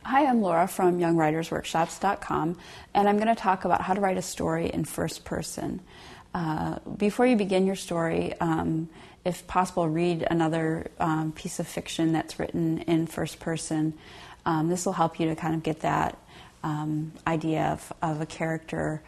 Hi, I'm Laura from YoungWritersWorkshops.com, and I'm going to talk about how to write a story in first person. Before you begin your story, if possible, read another piece of fiction that's written in first person. This will help you to kind of get that idea of a character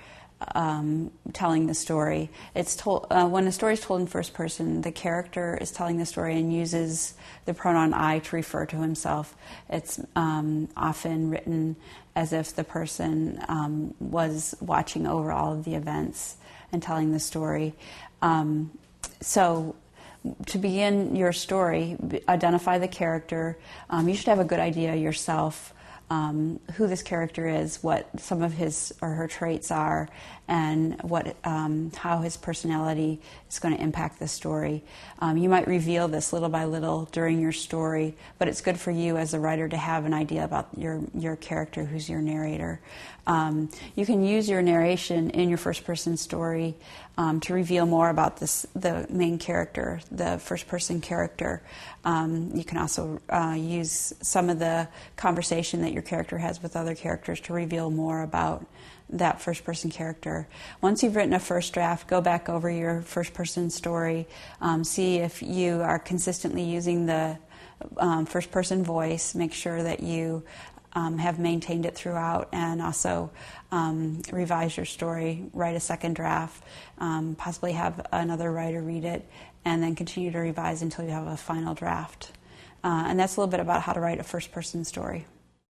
telling the story. It's told when a story is told in first person, the character is telling the story and uses the pronoun I to refer to himself. It's often written as if the person was watching over all of the events and telling the story. So to begin your story, identify the character. You should have a good idea yourself who this character is, what some of his or her traits are, and how his personality is going to impact the story. You might reveal this little by little during your story, but it's good for you as a writer to have an idea about your character, who's your narrator. You can use your narration in your first-person story to reveal more about the main character, the first-person character. You can also use some of the conversation that your character has with other characters to reveal more about that first-person character. Once you've written a first draft, go back over your first-person story, see if you are consistently using the first-person voice, make sure that you have maintained it throughout, and also revise your story, write a second draft, possibly have another writer read it, and then continue to revise until you have a final draft. And that's a little bit about how to write a first-person story.